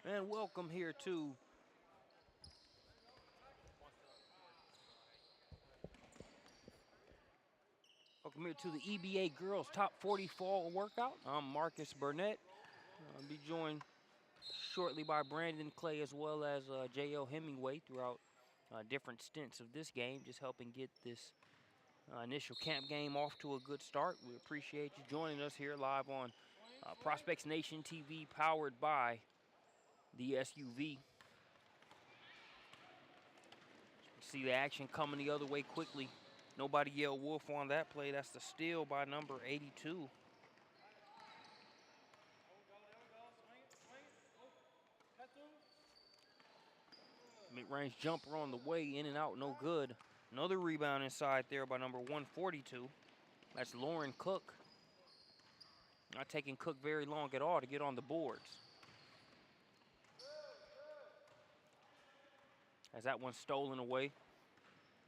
And welcome here to the EBA Girls Top 40 Fall Workout. I'm Marcus Burnett. I'll be joined shortly by Brandon Clay as well as J.L. Hemingway throughout different stints of this game, just helping get this initial camp game off to a good start. We appreciate you joining us here live on Prospects Nation TV, powered by the SUV. See the action coming the other way quickly. Nobody yelled wolf on that play. That's the steal by number 82. Mid-range jumper on the way, in and out, no good. Another rebound inside there by number 142. That's Lauren Cook. Not taking Cook very long at all to get on the boards. As that one's stolen away.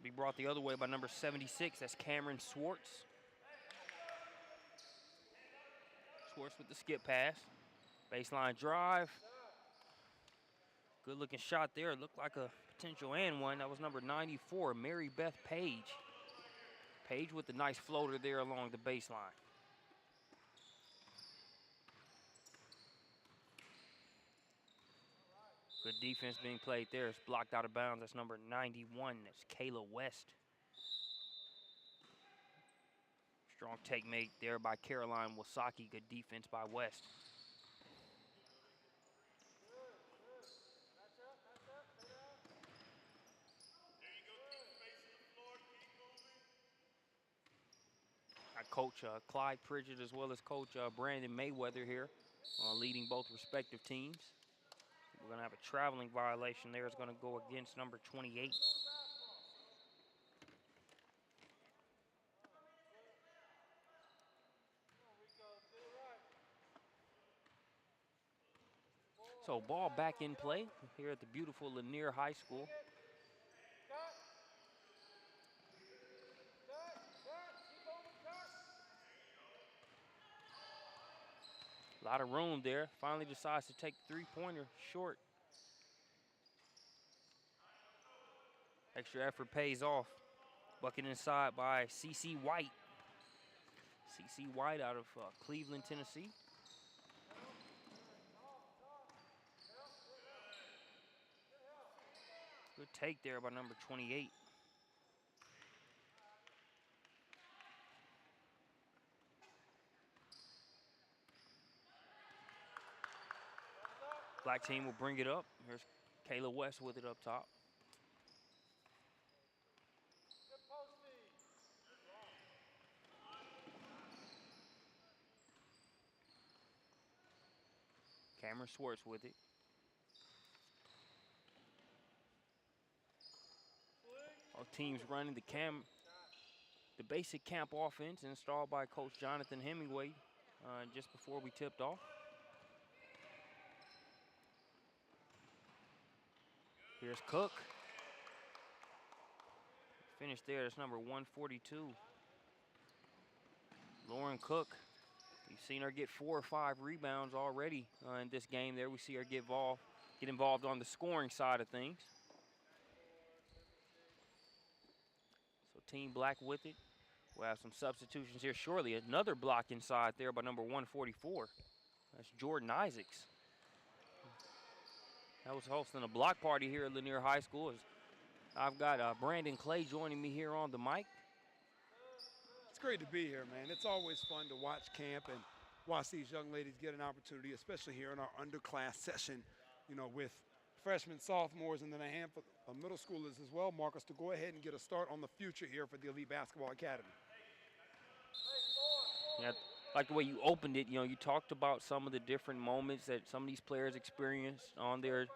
Be brought the other way by number 76. That's Cameron Swartz. Swartz with the skip pass. Baseline drive. Good looking shot there. It looked like a potential and one. That was number 94, Mary Beth Page. Page with the nice floater there along the baseline. Good defense being played there. It's blocked out of bounds. That's number 91. That's Kayla West. Strong take made there by Caroline Wasaki. Good defense by West. Got Coach Clyde Pridgett as well as Coach Brandon Mayweather here leading both respective teams. We're going to have a traveling violation there. It's going to go against number 28. So ball back in play here at the beautiful Lanier High School. A lot of room there. Finally decides to take the three-pointer short. Extra effort pays off. Bucket inside by C.C. White. C.C. White out of Cleveland, Tennessee. Good take there by number 28. Black team will bring it up. Here's Kayla West with it up top. Cameron Swartz with it. All teams running the basic camp offense installed by Coach Jonathan Hemingway just before we tipped off. Here's Cook. Finish there, that's number 142. Lauren Cook. You've seen her get 4 or 5 rebounds already in this game there. We see her get involved on the scoring side of things. So Team Black with it. We'll have some substitutions here shortly. Another block inside there by number 144. That's Jordan Isaacs. That was hosting a block party here at Lanier High School. I've got Brandon Clay joining me here on the mic. It's great to be here, man. It's always fun to watch camp and watch these young ladies get an opportunity, especially here in our underclass session, you know, with freshmen, sophomores, and then a handful of middle schoolers as well, Marcus, to go ahead and get a start on the future here for the Elite Basketball Academy. Yeah, like the way you opened it, you know, you talked about some of the different moments that some of these players experienced on their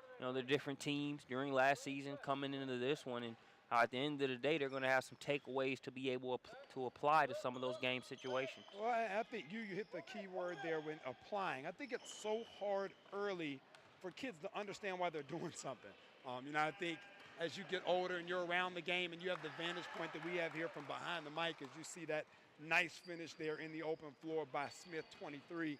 different teams during last season coming into this one, and at the end of the day, they're going to have some takeaways to be able to apply to some of those game situations. Well, I think you hit the key word there when applying. I think it's so hard early for kids to understand why they're doing something. You know, I think as you get older and you're around the game and you have the vantage point that we have here from behind the mic, as you see that nice finish there in the open floor by Smith, 23,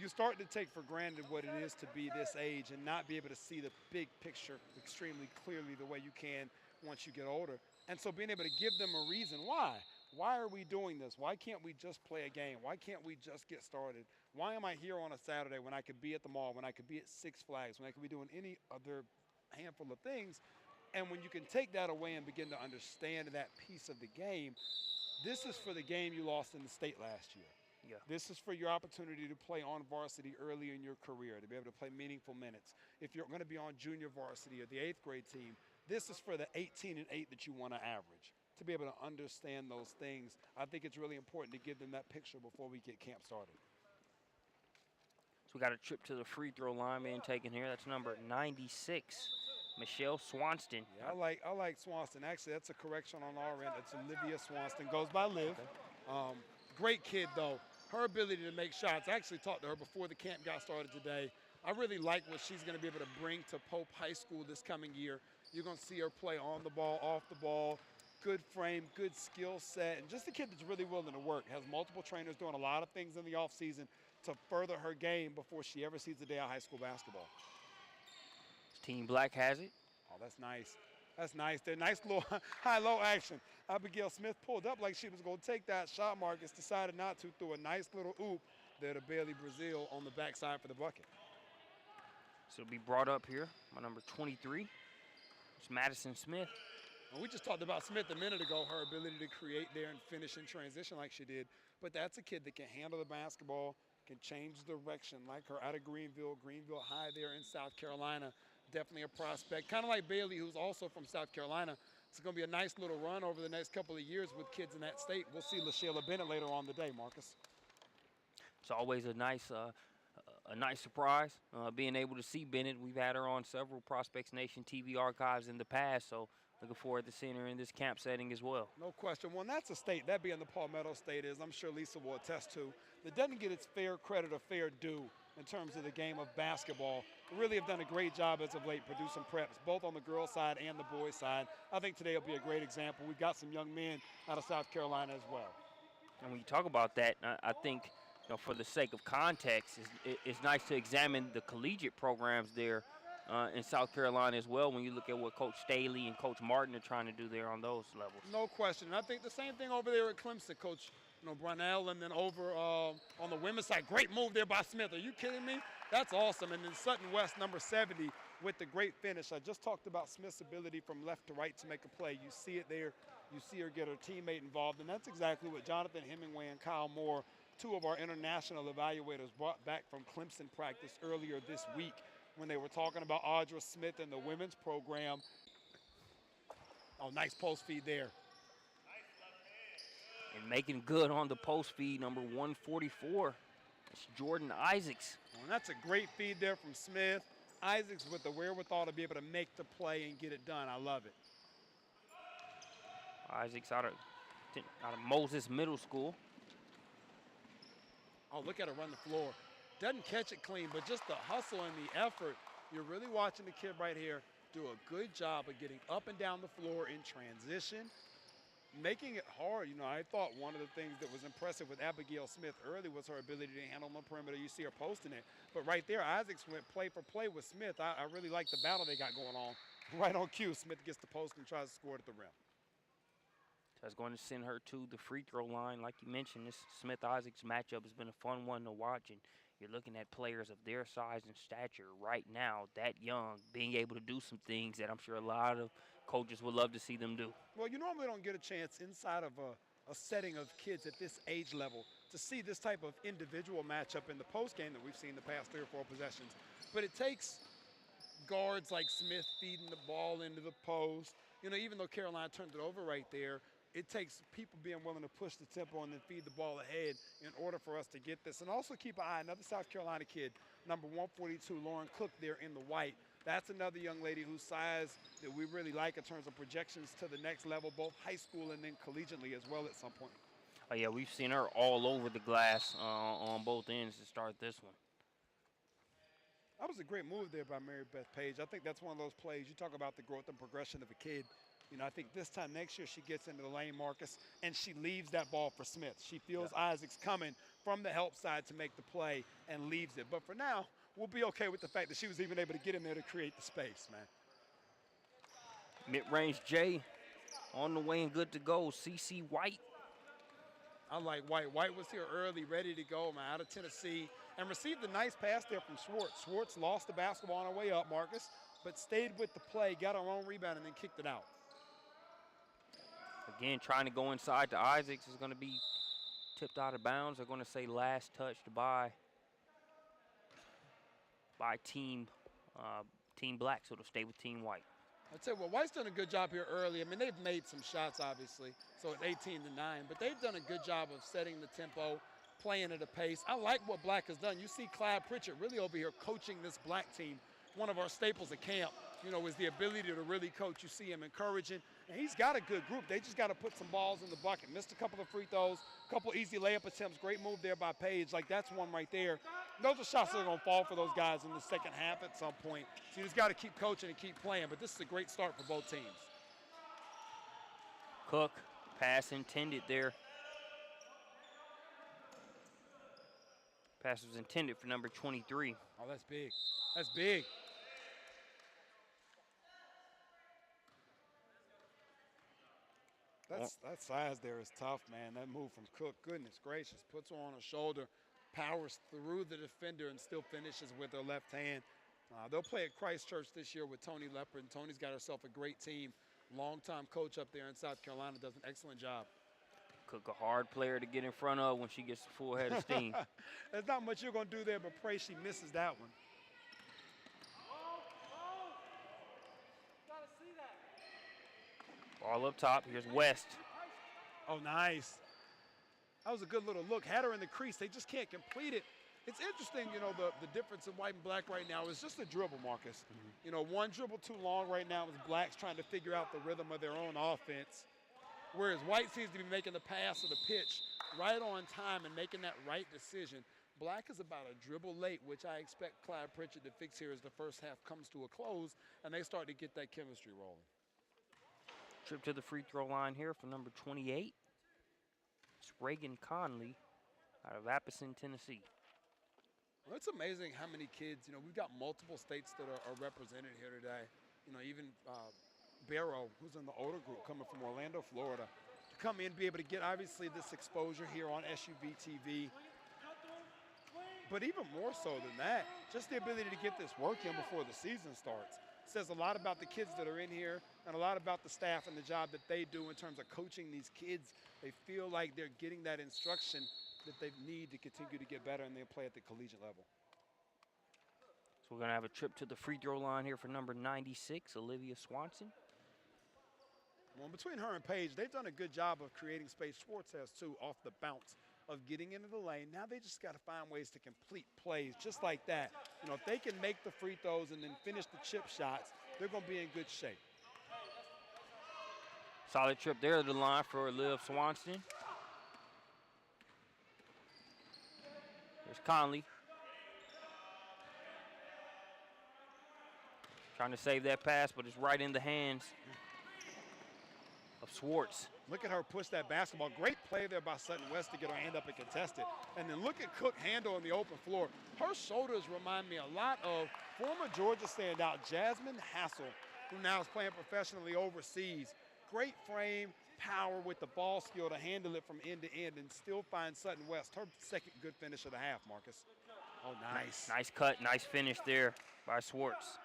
you start to take for granted what it is to be this age and not be able to see the big picture extremely clearly the way you can once you get older. And so being able to give them a reason why. Why are we doing this? Why can't we just play a game? Why can't we just get started? Why am I here on a Saturday when I could be at the mall, when I could be at Six Flags, when I could be doing any other handful of things? And when you can take that away and begin to understand that piece of the game, this is for the game you lost in the state last year. Yeah. This is for your opportunity to play on varsity early in your career, to be able to play meaningful minutes. If you're going to be on junior varsity or the 8th grade team, this is for the 18-8 that you want to average. To be able to understand those things, I think it's really important to give them that picture before we get camp started. So we got a trip to the free throw line being taken here. That's number 96, Michelle Swanston. Yeah, I like Swanston. Actually, that's a correction on our end. It's Olivia Swanston. Goes by Liv. Okay. Great kid, though. Her ability to make shots. I actually talked to her before the camp got started today. I really like what she's going to be able to bring to Pope High School this coming year. You're going to see her play on the ball, off the ball, good frame, good skill set, and just a kid that's really willing to work. Has multiple trainers doing a lot of things in the offseason to further her game before she ever sees the day of high school basketball. Team Black has it. Oh, that's nice. That's nice. They're nice little high-low action. Abigail Smith pulled up like she was going to take that shot. Marcus decided not to, threw a nice little oop there to Bailey Brazil on the backside for the bucket. So it'll be brought up here by number 23. It's Madison Smith. And we just talked about Smith a minute ago, her ability to create there and finish in transition like she did. But that's a kid that can handle the basketball, can change direction like her out of Greenville High there in South Carolina. Definitely a prospect. Kind of like Bailey, who's also from South Carolina. It's going to be a nice little run over the next couple of years with kids in that state. We'll see LaShayla Bennett later on today, Marcus. It's always a nice surprise being able to see Bennett. We've had her on several Prospects Nation TV archives in the past, so looking forward to seeing her in this camp setting as well. No question. Well, and that's a state, that being the Palmetto State is, I'm sure Lisa will attest to, that doesn't get its fair credit or fair due in terms of the game of basketball. Really have done a great job as of late producing preps, both on the girls' side and the boys' side. I think today will be a great example. We've got some young men out of South Carolina as well. And when you talk about that, I think, for the sake of context, it's nice to examine the collegiate programs there in South Carolina as well when you look at what Coach Staley and Coach Martin are trying to do there on those levels. No question. And I think the same thing over there at Clemson, Coach Brunell, and then over on the women's side. Great move there by Smith. Are you kidding me? That's awesome. And then Sutton West, number 70, with the great finish. I just talked about Smith's ability from left to right to make a play. You see it there. You see her get her teammate involved. And that's exactly what Jonathan Hemingway and Kyle Moore, two of our international evaluators, brought back from Clemson practice earlier this week when they were talking about Audra Smith and the women's program. Oh, nice post feed there. And making good on the post feed, number 144. It's Jordan Isaacs. Well, and that's a great feed there from Smith. Isaacs with the wherewithal to be able to make the play and get it done. I love it. Isaacs out of Moses Middle School. Oh, look at her run the floor. Doesn't catch it clean, but just the hustle and the effort. You're really watching the kid right here do a good job of getting up and down the floor in transition, making it hard. I thought one of the things that was impressive with Abigail Smith early was her ability to handle the perimeter. You see her posting it. But right there, Isaacs went play for play with Smith. I really like the battle they got going on. Right on cue, Smith gets the post and tries to score it at the rim. So I was going to send her to the free throw line. Like you mentioned, this Smith-Isaacs matchup has been a fun one to watch. And you're looking at players of their size and stature right now, that young, being able to do some things that I'm sure a lot of coaches would love to see them do. Well, you normally don't get a chance inside of a setting of kids at this age level to see this type of individual matchup in the post game that we've seen the past 3 or 4 possessions. But it takes guards like Smith feeding the ball into the post. Even though Carolina turned it over right there, it takes people being willing to push the tempo and then feed the ball ahead in order for us to get this. And also keep an eye, another South Carolina kid, number 142, Lauren Cook there in the white. That's another young lady whose size that we really like in terms of projections to the next level, both high school and then collegiately as well at some point. Oh, yeah, we've seen her all over the glass on both ends to start this one. That was a great move there by Mary Beth Page. I think that's one of those plays. You talk about the growth and progression of a kid. I think this time next year she gets into the lane, Marcus, and she leaves that ball for Smith. She feels Isaac's coming from the help side to make the play and leaves it. But for now, we'll be okay with the fact that she was even able to get in there to create the space, man. Mid-range J on the way and good to go. CC White. I like White. White was here early, ready to go, man, out of Tennessee, and received a nice pass there from Schwartz. Schwartz lost the basketball on her way up, Marcus, but stayed with the play, got her own rebound, and then kicked it out. Again, trying to go inside to Isaacs is going to be tipped out of bounds. They're going to say last touched by Team Black, so it'll stay with Team White. I'd say, well, White's done a good job here early. I mean, they've made some shots, obviously, so it's 18-9, but they've done a good job of setting the tempo, playing at a pace. I like what Black has done. You see Clyde Pritchett really over here coaching this Black team. One of our staples at camp, is the ability to really coach. You see him encouraging, and he's got a good group. They just got to put some balls in the bucket. Missed a couple of free throws, a couple easy layup attempts. Great move there by Paige. Like, that's one right there. Those are shots that are going to fall for those guys in the second half at some point. So you just got to keep coaching and keep playing. But this is a great start for both teams. Cook, pass intended there. Pass was intended for number 23. Oh, that's big. That's big. That size there is tough, man. That move from Cook, goodness gracious, puts her on her shoulder, powers through the defender, and still finishes with her left hand. They'll play at Christchurch this year with Tony Leopard, and Tony's got herself a great team. Longtime coach up there in South Carolina, does an excellent job. Cook, a hard player to get in front of when she gets a full head of steam. There's not much you're going to do there, but pray she misses that one. Ball up top. Here's West. Oh, nice. That was a good little look. Had her in the crease. They just can't complete it. It's interesting, the difference in White and Black right now is just a dribble, Marcus. One dribble too long right now is Black's trying to figure out the rhythm of their own offense, whereas White seems to be making the pass or the pitch right on time and making that right decision. Black is about a dribble late, which I expect Clyde Pritchett to fix here as the first half comes to a close and they start to get that chemistry rolling. Trip to the free throw line here for number 28. It's Reagan Conley out of Appleton, Tennessee. Well, it's amazing how many kids, we've got multiple states that are represented here today. Even Barrow, who's in the older group, coming from Orlando, Florida, to come in, be able to get, obviously, this exposure here on SUVtv. But even more so than that, just the ability to get this work in before the season starts says a lot about the kids that are in here and a lot about the staff and the job that they do in terms of coaching these kids. They feel like they're getting that instruction that they need to continue to get better and they play at the collegiate level. So we're going to have a trip to the free throw line here for number 96, Olivia Swanson. Well, between her and Paige, they've done a good job of creating space. Schwartz has too, off the bounce of getting into the lane. Now they just got to find ways to complete plays just like that. If they can make the free throws and then finish the chip shots, they're going to be in good shape. Solid trip there to the line for Liv Swanson. There's Conley. Trying to save that pass, but it's right in the hands of Schwartz. Look at her push that basketball. Great play there by Sutton West to get her hand up and contest it. And then look at Cook handle on the open floor. Her shoulders remind me a lot of former Georgia standout Jasmine Hassel, who now is playing professionally overseas. Great frame, power with the ball skill to handle it from end to end and still find Sutton West. Her second good finish of the half, Marcus. Oh, nice. Nice cut, nice finish there by Schwartz.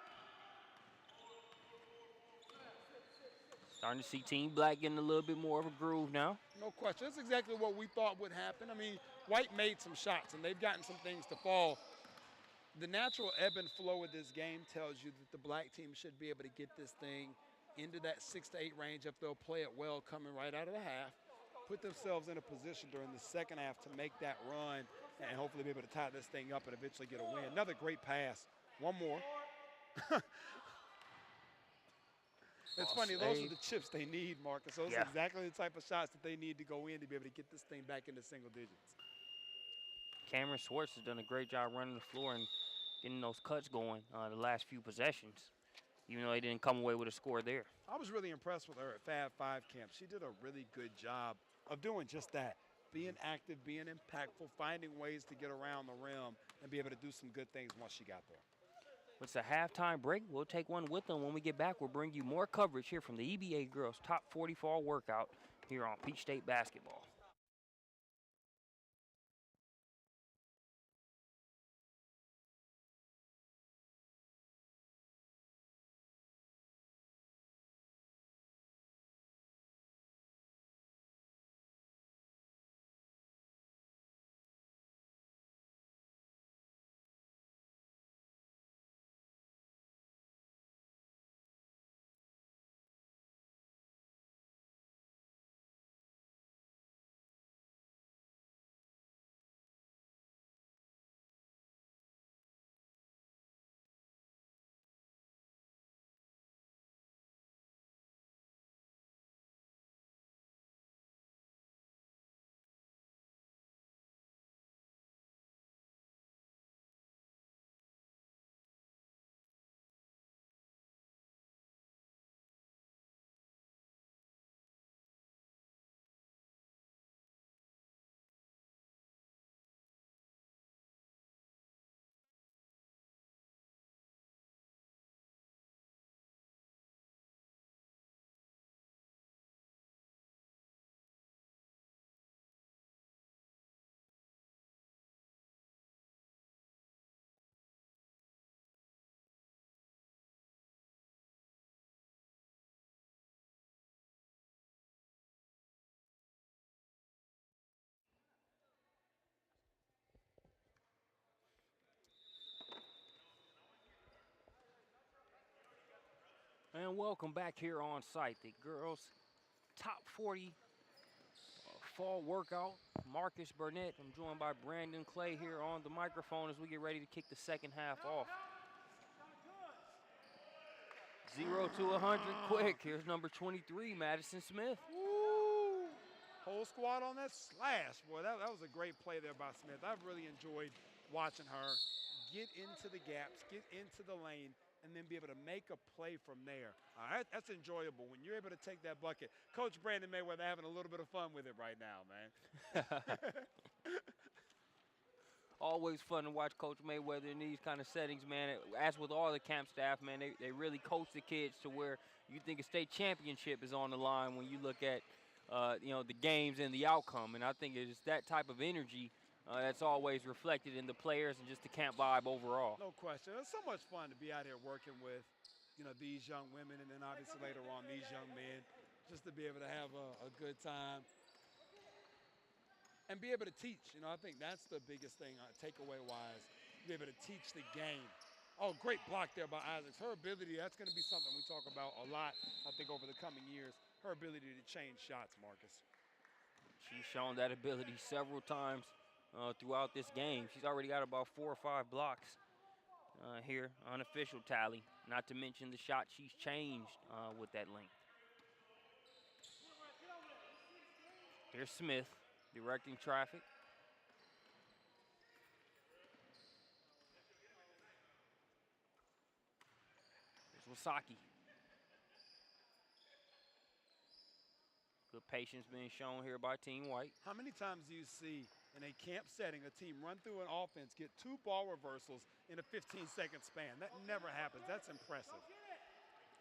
Starting to see Team Black getting a little bit more of a groove now. No question. That's exactly what we thought would happen. I mean, White made some shots, and they've gotten some things to fall. The natural ebb and flow of this game tells you that the Black team should be able to get this thing into that 6 to 8 range if they'll play it well coming right out of the half, put themselves in a position during the second half to make that run and hopefully be able to tie this thing up and eventually get a win. Another great pass. One more. It's funny, those are the chips they need, Marcus. Those are exactly the type of shots that they need to go in to be able to get this thing back into single digits. Cameron Schwartz has done a great job running the floor and getting those cuts going the last few possessions. even though they didn't come away with a score there. I was really impressed with her at Fab 5 camp. She did a really good job of doing just that, being active, being impactful, finding ways to get around the rim and be able to do some good things once she got there. It's a halftime break. We'll take one with them. When we get back, we'll bring you more coverage here from the EBA girls top 40 fall workout here on Peach State basketball. And welcome back here on site. The girls top 40 fall workout. Marcus Burnett. I'm joined by Brandon Clay here on the microphone as we get ready to kick the second half off. 0 to 100 quick. Here's number 23, Madison Smith. Woo! Whole squad on that slash. Boy, that was a great play there by Smith. I've really enjoyed watching her get into the gaps, get into the lane, and then be able to make a play from there. That's enjoyable when you're able to take that bucket. Coach Brandon Mayweather having a little bit of fun with it right now, man. Always fun to watch Coach Mayweather in these kind of settings, man. As with all the camp staff, man, they really coach the kids to where you think a state championship is on the line when you look at, the games and the outcome. And I think it's that type of energy that's always reflected in the players and just the camp vibe overall. No question. It's so much fun to be out here working with, these young women and then obviously later on these young men, just to be able to have a good time and be able to teach. I think that's the biggest thing takeaway-wise, be able to teach the game. Oh, great block there by Isaacs. Her ability, that's going to be something we talk about a lot, I think, over the coming years, her ability to change shots, Marcus. She's shown that ability several times throughout this game. She's already got about 4 or 5 blocks here, unofficial tally, not to mention the shot she's changed with that length. Here's Smith directing traffic. Here's Wasaki. Good patience being shown here by Team White. How many times do you see in a camp setting a team run through an offense, get 2 ball reversals in a 15-second span? That never happens. That's impressive.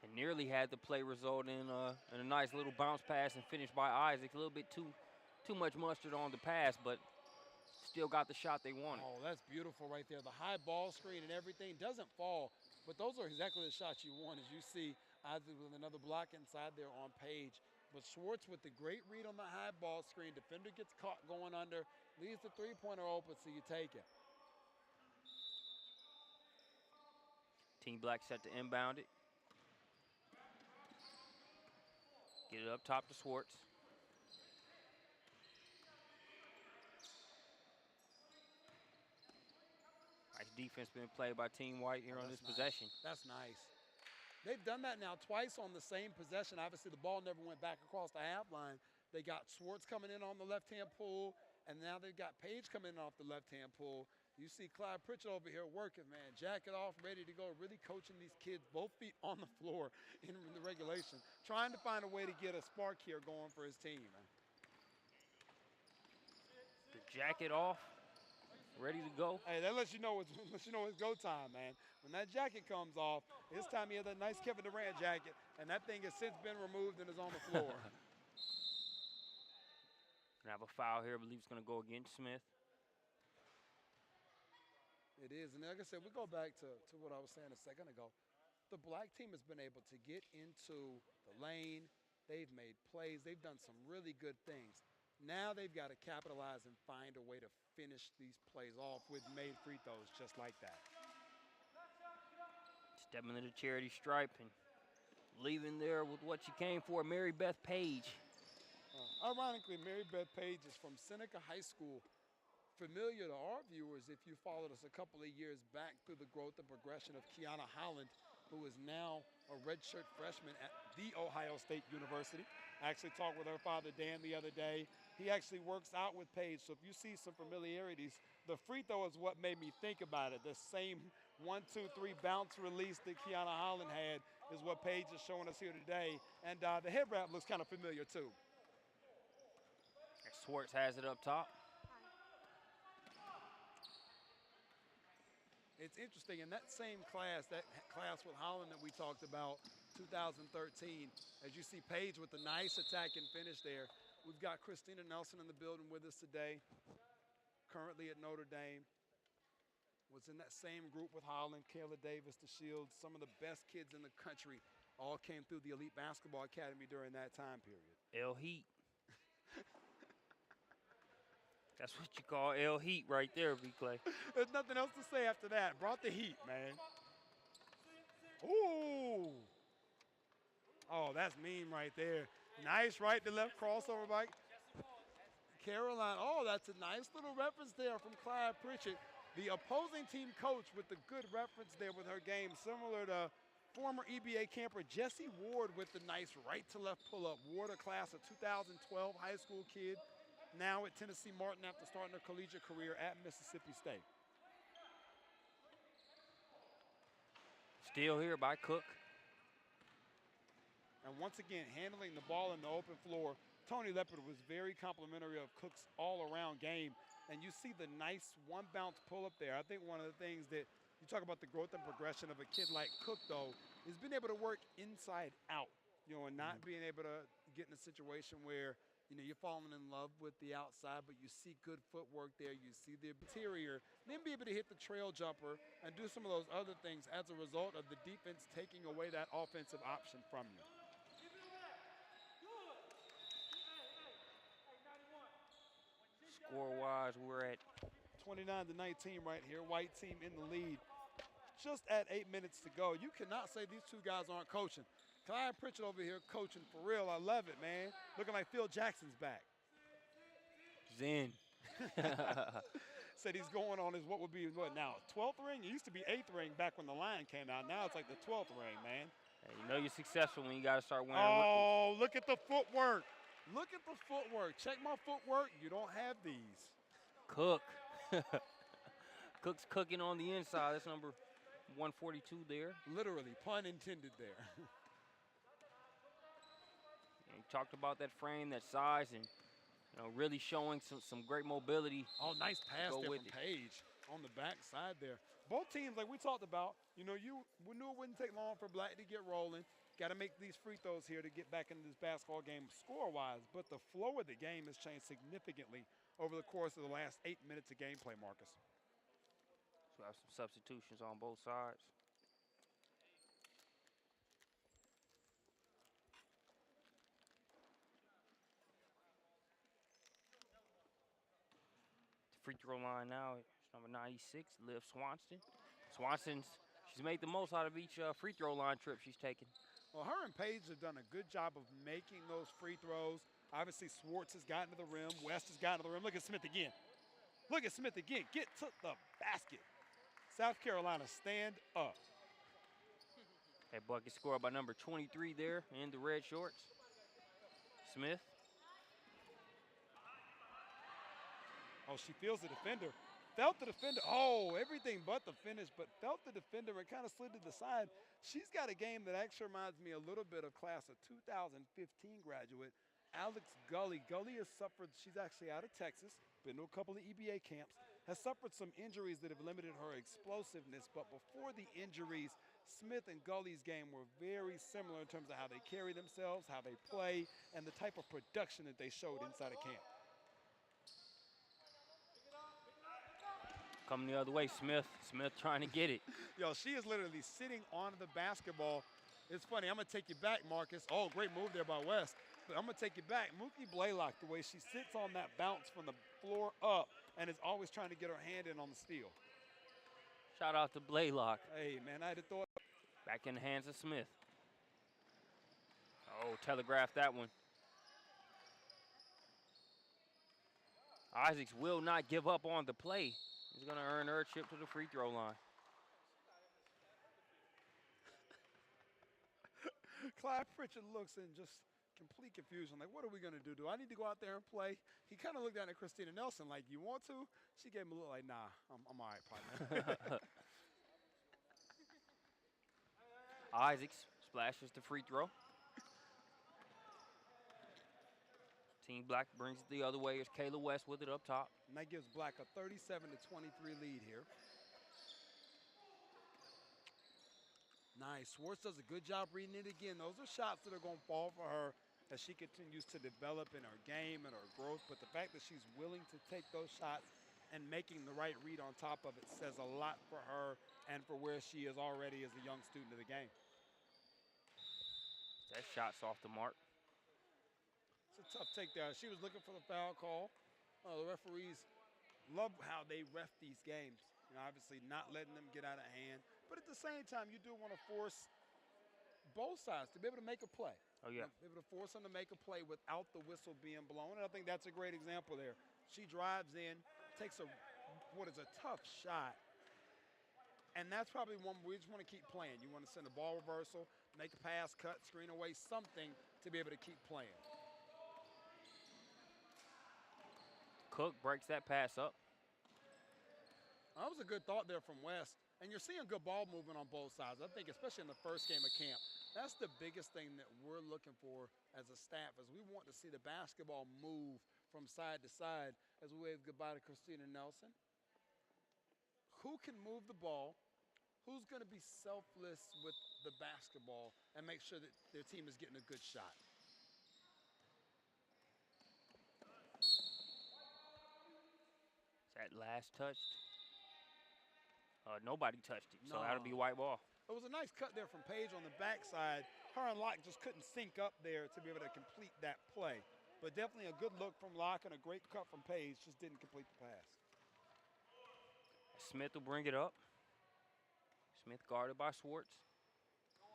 And nearly had the play result in a nice little bounce pass and finish by Isaac. A little bit too much mustard on the pass, but still got the shot they wanted. Oh, that's beautiful right there. The high ball screen and everything doesn't fall, but those are exactly the shots you want. As you see Isaac with another block inside there on Page. But Schwartz with the great read on the high ball screen. Defender gets caught going under, leaves the three-pointer open, so you take it. Team Black set to inbound it. Get it up top to Schwartz. Nice defense being played by Team White here on this possession. That's nice. They've done that now twice on the same possession. Obviously, the ball never went back across the half line. They got Schwartz coming in on the left-hand pull, and now they've got Page coming in off the left-hand pull. You see Clyde Pritchett over here working, man. Jacket off, ready to go, really coaching these kids, both feet on the floor in the regulation, trying to find a way to get a spark here going for his team, man. The jacket off, ready to go. Hey, that lets you know it's go time, man. When that jacket comes off, it's time he had that nice Kevin Durant jacket, and that thing has since been removed and is on the floor. Gonna have a foul here. I believe it's gonna go against Smith. It is, and like I said, we go back to what I was saying a second ago. The black team has been able to get into the lane. They've made plays. They've done some really good things. Now they've got to capitalize and find a way to finish these plays off with made free throws just like that. Stepping into the charity stripe and leaving there with what you came for, Mary Beth Page. Ironically, Mary Beth Page is from Seneca High School. Familiar to our viewers if you followed us a couple of years back through the growth and progression of Kiana Holland, who is now a redshirt freshman at The Ohio State University. I actually talked with her father, Dan, the other day. He actually works out with Paige, so if you see some familiarities, the free throw is what made me think about it. The same 1-2-3 bounce release that Kiana Holland had is what Paige is showing us here today, and the head wrap looks kind of familiar too. Swartz has it up top. It's interesting, in that same class, that class with Holland that we talked about, 2013, as you see Paige with a nice attack and finish there. We've got Christina Nelson in the building with us today, currently at Notre Dame. Was in that same group with Holland, Kayla Davis, the Shields, some of the best kids in the country all came through the Elite Basketball Academy during that time period. El Heat. That's what you call El Heat right there, V-Clay. There's nothing else to say after that. Brought the heat, man. Ooh. Oh, that's mean right there. Nice right to left crossover by Caroline. Oh, that's a nice little reference there from Clyde Pritchett. The opposing team coach with the good reference there with her game, similar to former EBA camper Jessie Ward with the nice right to left pull-up. Ward, a class of 2012 high school kid, now at Tennessee Martin after starting her collegiate career at Mississippi State. Steal here by Cook. And once again, handling the ball in the open floor. Tony Leopard was very complimentary of Cook's all-around game. And you see the nice one-bounce pull-up there. I think one of the things that you talk about the growth and progression of a kid like Cook, though, is being able to work inside out, you know, and not being able to get in a situation where, you know, you're falling in love with the outside, but you see good footwork there, you see the interior, then be able to hit the trail jumper and do some of those other things as a result of the defense taking away that offensive option from you. Score-wise, we're at 29-19 right here. White team in the lead. Just at 8 minutes to go. You cannot say these two guys aren't coaching. Clyde Pritchett over here coaching for real. I love it, man. Looking like Phil Jackson's back. Zen. Said he's going on his, what would be, what now, 12th ring? It used to be 8th ring back when the line came out. Now it's like the 12th ring, man. Hey, you know you're successful when you got to start winning. Oh, look at the footwork. Look at the footwork. Check my footwork. You don't have these. Cook. Cook's cooking on the inside. That's number 142 there. Literally, pun intended there. And you talked about that frame, that size, and you know, really showing some great mobility. Oh, nice pass there from Paige on the backside there. Both teams, like we talked about, you know, we knew it wouldn't take long for Black to get rolling. Got to make these free throws here to get back into this basketball game score-wise, but the flow of the game has changed significantly over the course of the last 8 minutes of gameplay, Marcus. So we have some substitutions on both sides. The free throw line now is number 96, Liv Swanston. She's made the most out of each free throw line trip she's taken. Well, her and Paige have done a good job of making those free throws. Obviously, Swartz has gotten to the rim. West has gotten to the rim. Look at Smith again. Look at Smith again. Get to the basket. South Carolina, stand up. That bucket scored by number 23 there in the red shorts. Smith. Oh, she feels the defender. Felt the defender. Oh, everything but the finish, but felt the defender and kind of slid to the side. She's got a game that actually reminds me a little bit of class of 2015 graduate, Alex Gully. Gully has suffered, she's actually out of Texas, been to a couple of EBA camps, has suffered some injuries that have limited her explosiveness, but before the injuries, Smith and Gully's game were very similar in terms of how they carry themselves, how they play, and the type of production that they showed inside of camp. Coming the other way, Smith. Smith trying to get it. Yo, she is literally sitting on the basketball. It's funny. I'm going to take you back, Marcus. Oh, great move there by West. But I'm going to take you back. Mookie Blaylock, the way she sits on that bounce from the floor up and is always trying to get her hand in on the steal. Shout out to Blaylock. Hey, man, I had to throw it. Back in the hands of Smith. Oh, telegraphed that one. Isaacs will not give up on the play. He's going to earn her trip to the free throw line. Clyde Pritchard looks in just complete confusion. Like, what are we going to do? Do I need to go out there and play? He kind of looked down at Christina Nelson like, you want to? She gave him a look like, nah, I'm all right, partner. Isaacs splashes the free throw. Team Black brings it the other way. It's Kayla West with it up top. And that gives Black a 37-23 lead here. Nice. Swartz does a good job reading it again. Those are shots that are going to fall for her as she continues to develop in her game and her growth. But the fact that she's willing to take those shots and making the right read on top of it says a lot for her and for where she is already as a young student of the game. That shot's off the mark. It's a tough take there. She was looking for the foul call. The referees love how they ref these games. You know, obviously not letting them get out of hand. But at the same time, you do want to force both sides to be able to make a play. Oh, yeah. Be able to force them to make a play without the whistle being blown. And I think that's a great example there. She drives in, takes what is a tough shot. And that's probably one where we just want to keep playing. You want to send a ball reversal, make a pass, cut, screen away, something to be able to keep playing. Cook breaks that pass up. That was a good thought there from West. And you're seeing good ball movement on both sides. I think especially in the first game of camp, that's the biggest thing that we're looking for as a staff, is we want to see the basketball move from side to side as we wave goodbye to Christina Nelson. Who can move the ball? Who's going to be selfless with the basketball and make sure that their team is getting a good shot? That last touched. Nobody touched it, so that'll be white ball. It was a nice cut there from Paige on the backside. Her and Locke just couldn't sync up there to be able to complete that play. But definitely a good look from Locke and a great cut from Paige, just didn't complete the pass. Smith will bring it up. Smith guarded by Swartz.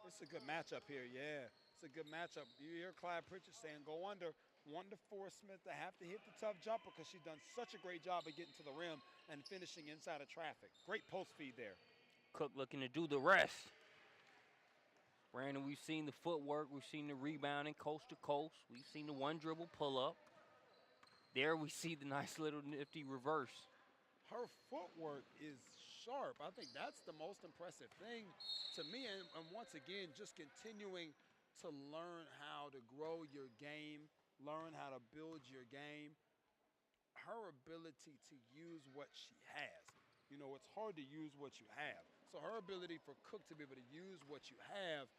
It's a good matchup here, yeah. It's a good matchup. You hear Clyde Pritchard saying go under. Wanting to force Smith to have to hit the tough jumper because she's done such a great job of getting to the rim and finishing inside of traffic. Great post feed there. Cook looking to do the rest. Brandon, we've seen the footwork. We've seen the rebounding coast to coast. We've seen the one dribble pull up. There we see the nice little nifty reverse. Her footwork is sharp. I think that's the most impressive thing to me. And once again, just continuing to learn how to grow your game, learn how to build your game. Her ability to use what she has. You know, it's hard to use what you have. So her ability for Cook to be able to use what you have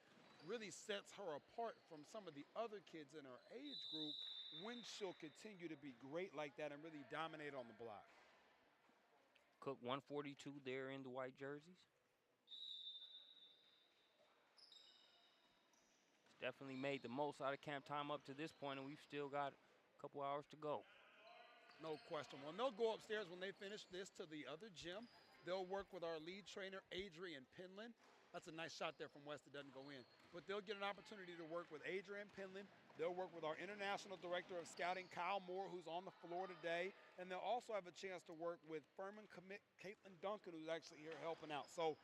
really sets her apart from some of the other kids in her age group when she'll continue to be great like that and really dominate on the block. Cook 142 there in the white jerseys. Definitely made the most out of camp time up to this point, and we've still got a couple hours to go. No question. Well, they'll go upstairs when they finish this to the other gym. They'll work with our lead trainer, Adrian Penland. That's a nice shot there from West that doesn't go in. But they'll get an opportunity to work with Adrian Penland. They'll work with our international director of scouting, Kyle Moore, who's on the floor today. And they'll also have a chance to work with Furman commit Caitlin Duncan, who's actually here helping out. So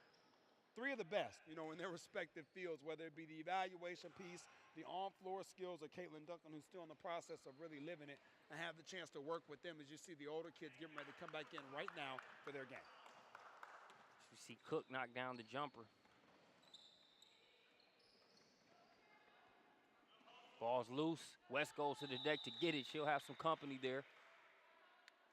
three of the best, you know, in their respective fields, whether it be the evaluation piece, the on-floor skills of Caitlin Duncan, who's still in the process of really living it, and have the chance to work with them as you see the older kids getting ready to come back in right now for their game. You see Cook knock down the jumper. Ball's loose. West goes to the deck to get it. She'll have some company there.